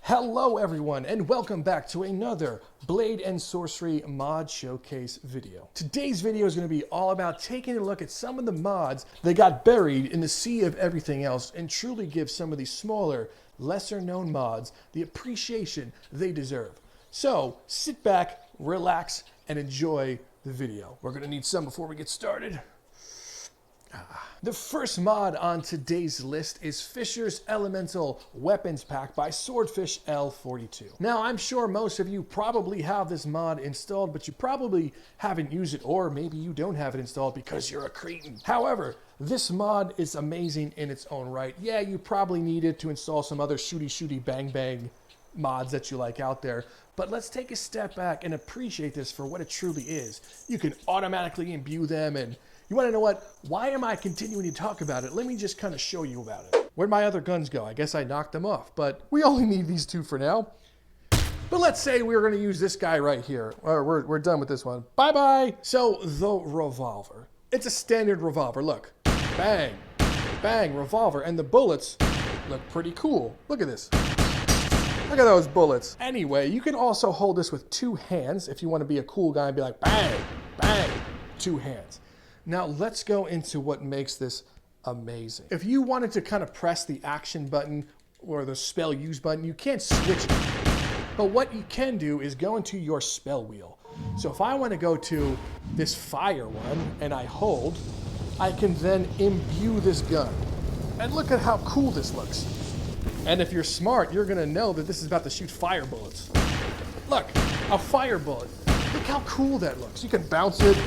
Hello everyone, and welcome back to another Blade and Sorcery mod showcase video. Today's video is going to be all about taking a look at some of the mods that got buried in the sea of everything else and truly give some of these smaller, lesser known mods the appreciation they deserve. So sit back, relax, and enjoy the video. We're going to need some before we get started. The first mod on today's list is Fisher's Elemental Weapons Pack by Swordfish L42. Now, I'm sure most of you probably have this mod installed, but you probably haven't used it, or maybe you don't have it installed because you're a cretin. However, this mod is amazing in its own right. Yeah, you probably need it to install some other shooty bang bang mods that you like out there, but let's take a step back and appreciate this for what it truly is. You can automatically imbue them, and you want to know what? Why am I continuing to talk about it? Let me just kind of show you about it. Where'd my other guns go? I guess I knocked them off, but we only need these two for now. But let's say we're going to use this guy right here. We're done with this one. Bye-bye. So the revolver. It's a standard revolver. Look. Bang. Bang. Revolver. And the bullets look pretty cool. Look at this. Look at those bullets. Anyway, you can also hold this with two hands if you want to be a cool guy and be like, bang, bang, two hands. Now let's go into what makes this amazing. If you wanted to kind of press the action button or the spell use button, you can't switch it. But what you can do is go into your spell wheel. So if I want to go to this fire one and I hold, I can then imbue this gun. And look at how cool this looks. And if you're smart, you're gonna know that this is about to shoot fire bullets. Look, a fire bullet. Look how cool that looks. You can bounce it.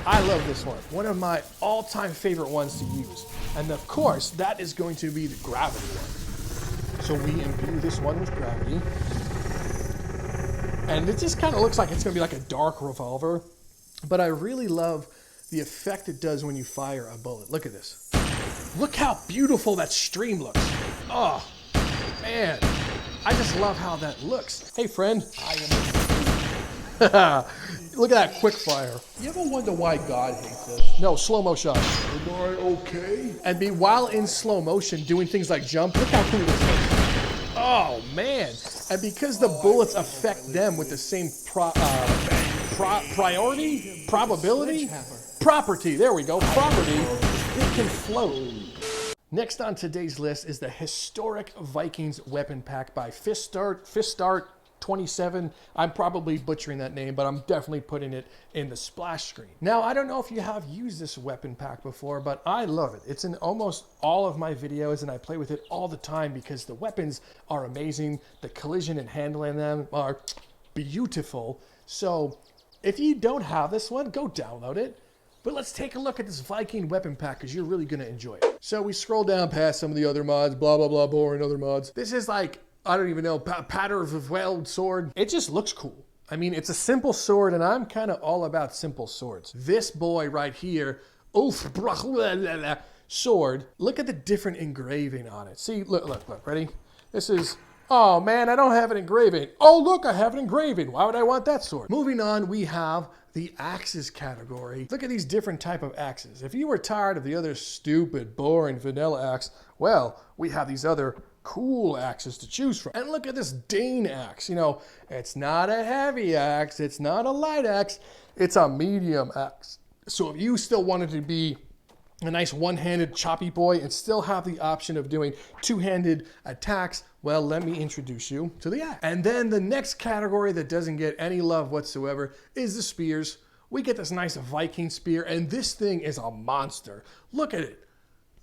I love this one. One of my all-time favorite ones to use. And of course, that is going to be the gravity one. So we imbue this one with gravity. And it just kind of looks like it's gonna be like a dark revolver. But I really love the effect it does when you fire a bullet. Look at this. Look how beautiful that stream looks. Oh, man. I just love how that looks. Hey, friend. Look at that quick fire. You ever wonder why God hates this? No, slow-mo shot. Am I okay? And while in slow motion, doing things like jump, look how cool this is. Oh, man. And because the bullets affect them with the same property, there we go, property, it can float. Next on today's list is the Historic Vikings Weapon Pack by Fistart 27. I'm probably butchering that name, but I'm definitely putting it in the splash screen. Now, I don't know if you have used this weapon pack before, but I love it. It's in almost all of my videos, and I play with it all the time because the weapons are amazing. The collision and handling them are beautiful. So if you don't have this one, go download it. But let's take a look at this Viking weapon pack because you're really going to enjoy it. So we scroll down past some of the other mods, blah, blah, blah, boring other mods. This is like, I don't even know, patter of a weld sword. It just looks cool. I mean, it's a simple sword, and I'm kind of all about simple swords. This boy right here, sword, look at the different engraving on it. See, look, ready? This is, oh man, I don't have an engraving. Oh look, I have an engraving. Why would I want that sword? Moving on, we have the axes category. Look at these different type of axes. If you were tired of the other stupid, boring vanilla axe, well, we have these other cool axes to choose from. And look at this Dane axe. You know, it's not a heavy axe, it's not a light axe, it's a medium axe. So if you still wanted to be a nice one-handed choppy boy and still have the option of doing two-handed attacks, well, let me introduce you to the axe. And then the next category that doesn't get any love whatsoever is the spears. We get this nice Viking spear, and this thing is a monster. Look at it.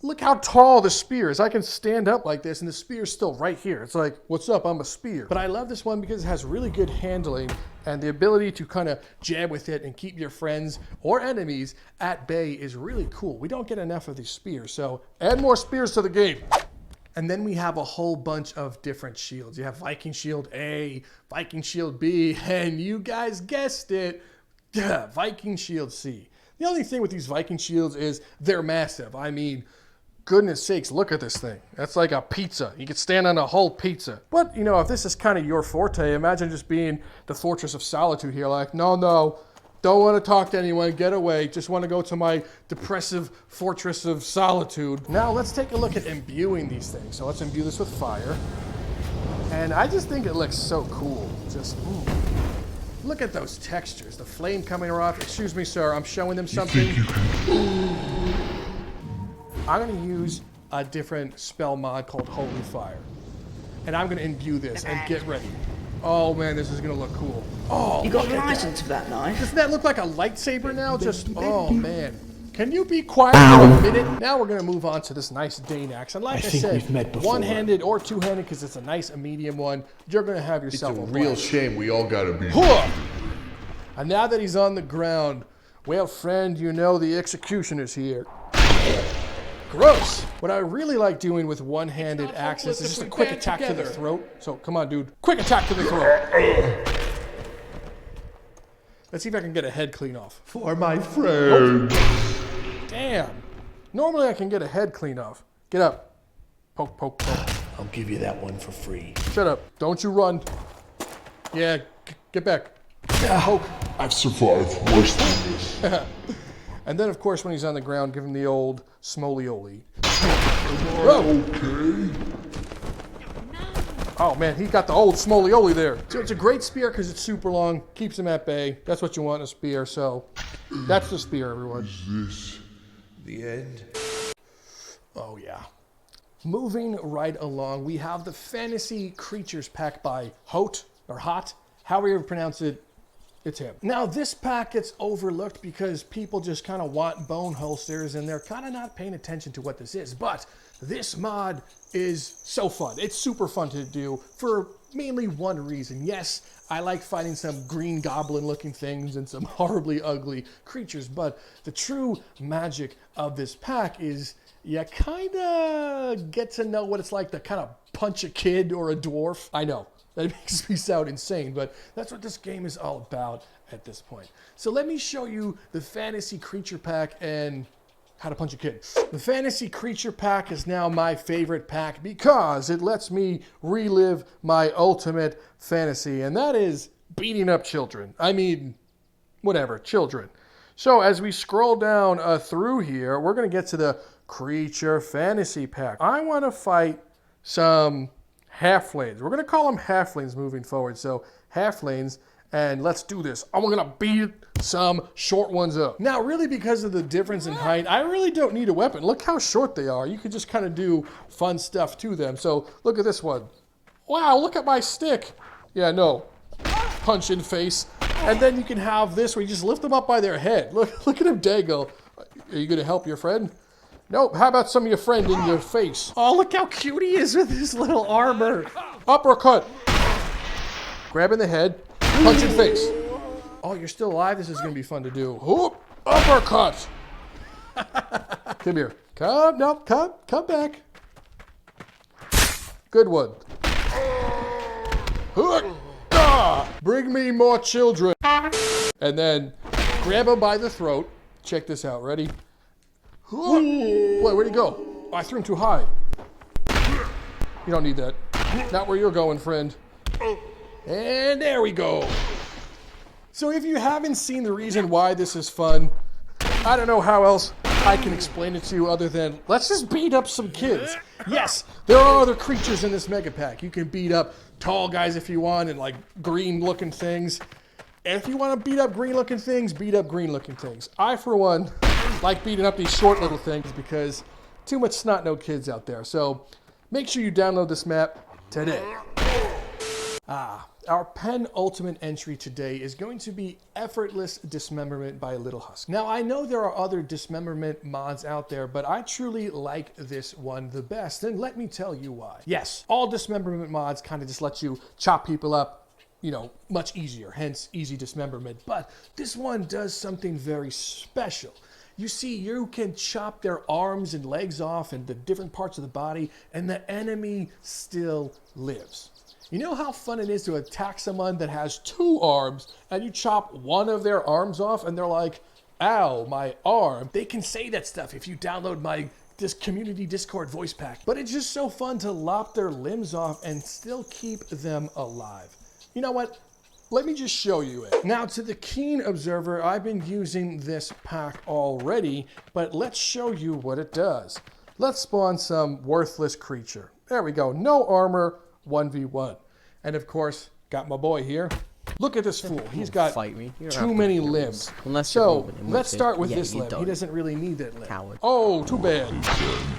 Look how tall the spear is. I can stand up like this and the spear's still right here. It's like, what's up? I'm a spear. But I love this one because it has really good handling and the ability to kind of jab with it and keep your friends or enemies at bay is really cool. We don't get enough of these spears, so add more spears to the game. And then we have a whole bunch of different shields. You have Viking Shield A, Viking Shield B, and you guys guessed it, Viking Shield C. The only thing with these Viking shields is they're massive. I mean, goodness sakes, look at this thing. That's like a pizza. You could stand on a whole pizza. But, you know, if this is kind of your forte, imagine just being the Fortress of Solitude here. Like, no, don't want to talk to anyone, get away. Just want to go to my depressive Fortress of Solitude. Now, let's take a look at imbuing these things. So let's imbue this with fire. And I just think it looks so cool. Just, ooh. Look at those textures. The flame coming off. Excuse me, sir. I'm showing them something. I'm going to use a different spell mod called Holy Fire. And I'm going to imbue this and get ready. Oh, man, this is going to look cool. Oh, You got a license for that knife? doesn't that look like a lightsaber now? Just, oh, man. Can you be quiet for a minute? Now we're going to move on to this nice Dane axe. And like I said, one-handed or two-handed, because it's a nice medium one, you're going to have yourself It's a real shame we all gotta be. And now that he's on the ground, well, friend, you know the executioner's here. Gross. What I really like doing with one-handed axes is just a quick attack to the throat. So, come on, dude. Quick attack to the throat. Let's see if I can get a head clean off. For my friend. Damn. Normally I can get a head clean off. Get up. Poke, poke, poke. I'll give you that one for free. Shut up. Don't you run. Yeah, get back. Poke. I've survived worse than this. And then, of course, when he's on the ground, give him the old smolioli. Okay. Oh, man, he got the old smolioli there. So it's a great spear because it's super long, keeps him at bay. That's what you want in a spear, so that's the spear, everyone. Is this the end? Oh, yeah. Moving right along, we have the Fantasy Creatures pack by Hotte, or Hotte, however you pronounce it. It's him. Now, this pack gets overlooked because people just kind of want bone holsters and they're kind of not paying attention to what this is. But this mod is so fun. It's super fun to do for mainly one reason. Yes, I like fighting some green goblin looking things and some horribly ugly creatures, but the true magic of this pack is you kind of get to know what it's like to kind of punch a kid or a dwarf. I know. That makes me sound insane, but that's what this game is all about at this point. So let me show you the Fantasy Creature Pack and how to punch a kid. The Fantasy Creature Pack is now my favorite pack because it lets me relive my ultimate fantasy, and that is beating up children. I mean, whatever, children. So as we scroll down through here, we're going to get to the Creature Fantasy Pack. I want to fight some halflings. We're going to call them halflings moving forward. So halflings, and let's do this. I'm going to beat some short ones up. Now, really because of the difference in height, I really don't need a weapon. Look how short they are. You can just kind of do fun stuff to them. So look at this one. Wow, look at my stick. Yeah, no. Punch in face. And then you can have this where you just lift them up by their head. Look at him dangle. Are you going to help your friend? Nope, how about some of your friend in your face? Oh, look how cute he is with his little armor. Uppercut. Grab in the head, punch in face. Oh, you're still alive? This is going to be fun to do. Whoop, uppercut. Come here. Come back. Good one. Bring me more children. And then grab him by the throat. Check this out, ready? Boy, where'd he go? Oh, I threw him too high. You don't need that. Not where you're going, friend. And there we go. So if you haven't seen the reason why this is fun, I don't know how else I can explain it to you other than let's just beat up some kids. Yes, there are other creatures in this mega pack. You can beat up tall guys if you want and like green looking things. And if you want to beat up green looking things, beat up green looking things. I, for one, like beating up these short little things because too much snot-nosed kids out there. So make sure you download this map today. Our penultimate entry today is going to be Effortless Dismemberment by Lilhusky. Now, I know there are other dismemberment mods out there, but I truly like this one the best, and let me tell you why. Yes, all dismemberment mods kind of just let you chop people up, you know, much easier, hence easy dismemberment, but this one does something very special. You see, you can chop their arms and legs off and the different parts of the body, and the enemy still lives. You know how fun it is to attack someone that has two arms and you chop one of their arms off and they're like, ow, my arm. They can say that stuff if you download my community Discord voice pack. But it's just so fun to lop their limbs off and still keep them alive. You know what? Let me just show you it. Now, to the keen observer, I've been using this pack already, but let's show you what it does. Let's spawn some worthless creature. There we go. No armor. 1v1. And of course, got my boy here. Look at this fool. He's got Fight me. You don't have too to many kill me. limbs. Unless you're So moving, in let's which start with yeah, this you limb. He don't. doesn't really need that limb. Coward. Oh, too bad.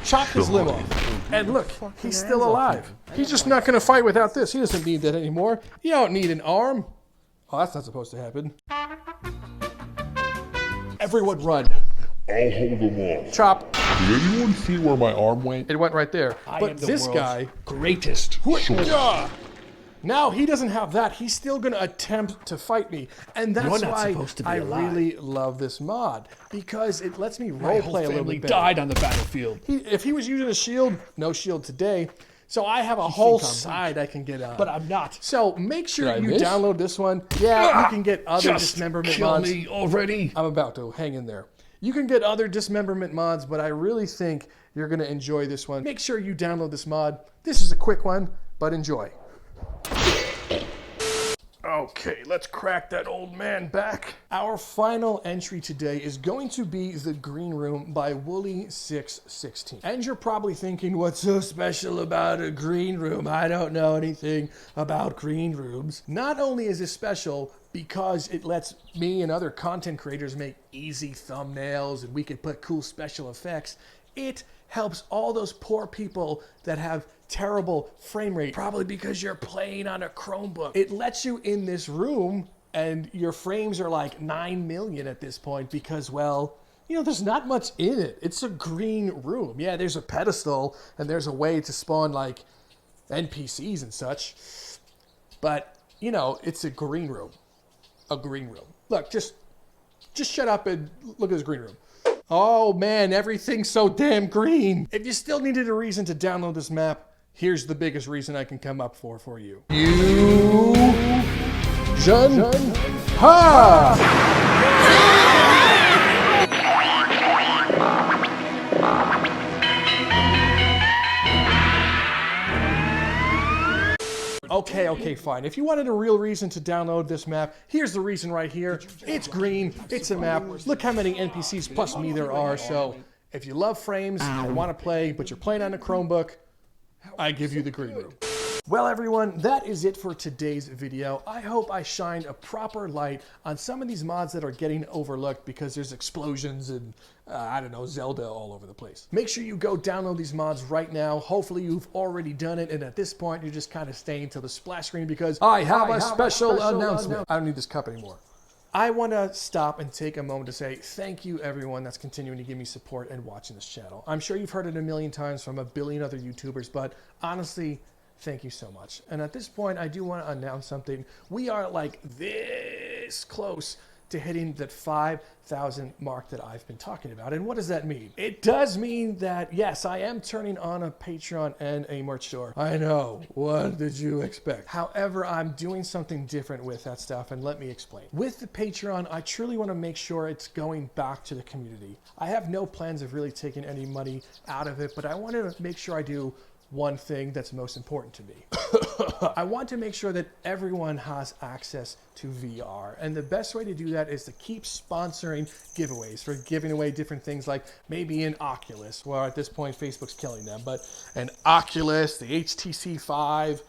Chop his limb off. And look, he's still alive. He's just not going to fight without this. He doesn't need that anymore. You don't need an arm. Oh, that's not supposed to happen. Everyone run. I'll hold them off. Chop. Did anyone see where my arm went? It went right there. I But am the this world's guy, greatest. yeah. Now he doesn't have that. He's still going to attempt to fight me. And that's You're not why supposed to be I alive. really love this mod. Because it lets me My roleplay whole a little family bit better. died on the battlefield. If he was using a shield, no shield today. So I have a whole side I can get on. But I'm not. So make sure Did I you miss? download this one. Yeah, you can get other Just dismemberment kill mods. me already. I'm about to hang in there. You can get other dismemberment mods, but I really think you're going to enjoy this one. Make sure you download this mod. This is a quick one, but enjoy. Okay, let's crack that old man back. Our final entry today is going to be The Green Room by Wooly616. And you're probably thinking, what's so special about a green room? I don't know anything about green rooms. Not only is it special because it lets me and other content creators make easy thumbnails and we can put cool special effects, it helps all those poor people that have terrible frame rate, probably because you're playing on a Chromebook. It lets you in this room and your frames are like 9 million at this point because, well, you know, there's not much in it. It's a green room. Yeah, there's a pedestal and there's a way to spawn like NPCs and such. But, you know, it's a green room. A green room. Look, just shut up and look at this green room. Oh man, everything's so damn green. If you still needed a reason to download this map, here's the biggest reason I can come up for you. Ha! Okay, fine. If you wanted a real reason to download this map, here's the reason right here. It's green, it's a map. Look how many NPCs plus me there are. So if you love frames and want to play, but you're playing on a Chromebook, I give you the green room. Well, everyone, that is it for today's video. I hope I shined a proper light on some of these mods that are getting overlooked because there's explosions and, I don't know, Zelda all over the place. Make sure you go download these mods right now. Hopefully you've already done it, and at this point, you're just kind of staying till the splash screen because I have a special announcement. I don't need this cup anymore. I want to stop and take a moment to say thank you everyone that's continuing to give me support and watching this channel. I'm sure you've heard it a million times from a billion other YouTubers, but honestly, thank you so much. And at this point, I do want to announce something. We are like this close to hitting that 5,000 mark that I've been talking about. And what does that mean? It does mean that, yes, I am turning on a Patreon and a merch store. I know. What did you expect? However, I'm doing something different with that stuff, and let me explain. With the Patreon, I truly want to make sure it's going back to the community. I have no plans of really taking any money out of it, but I want to make sure I do one thing that's most important to me. I want to make sure that everyone has access to VR. And the best way to do that is to keep sponsoring giveaways for giving away different things like maybe an Oculus. Well, at this point, Facebook's killing them, but an Oculus, the HTC Vive.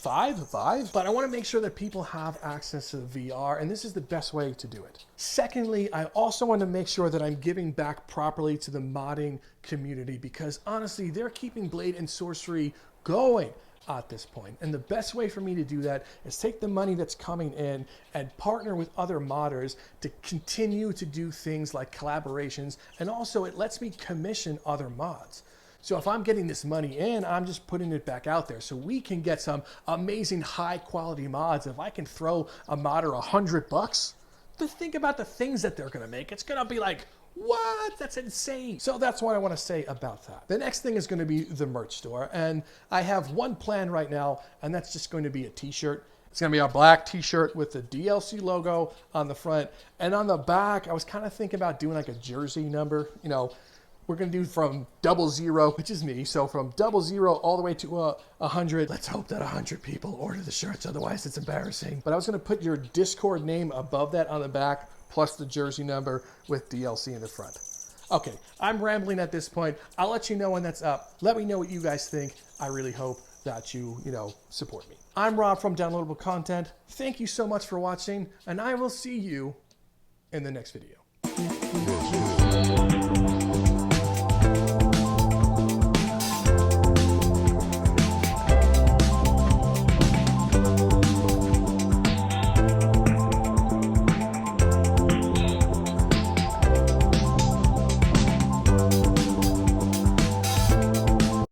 But I want to make sure that people have access to the VR, and this is the best way to do it. Secondly, I also want to make sure that I'm giving back properly to the modding community because honestly, they're keeping Blade and Sorcery going at this point. And the best way for me to do that is take the money that's coming in and partner with other modders to continue to do things like collaborations, and also it lets me commission other mods. So if I'm getting this money in, I'm just putting it back out there so we can get some amazing high quality mods. If I can throw a modder $100, to think about the things that they're gonna make, it's gonna be like, what? That's insane. So that's what I want to say about that. The next thing is going to be the merch store. And I have one plan right now, and that's just going to be a t-shirt. It's going to be a black t-shirt with the DLC logo on the front. And on the back, I was kind of thinking about doing like a jersey number. You know, we're going to do from 00, which is me. So from 00 all the way to 100. Let's hope that 100 people order the shirts. Otherwise, it's embarrassing. But I was going to put your Discord name above that on the back, plus the jersey number with DLC in the front. Okay, I'm rambling at this point. I'll let you know when that's up. Let me know what you guys think. I really hope that you support me. I'm Rob from Downloadable Content. Thank you so much for watching, and I will see you in the next video.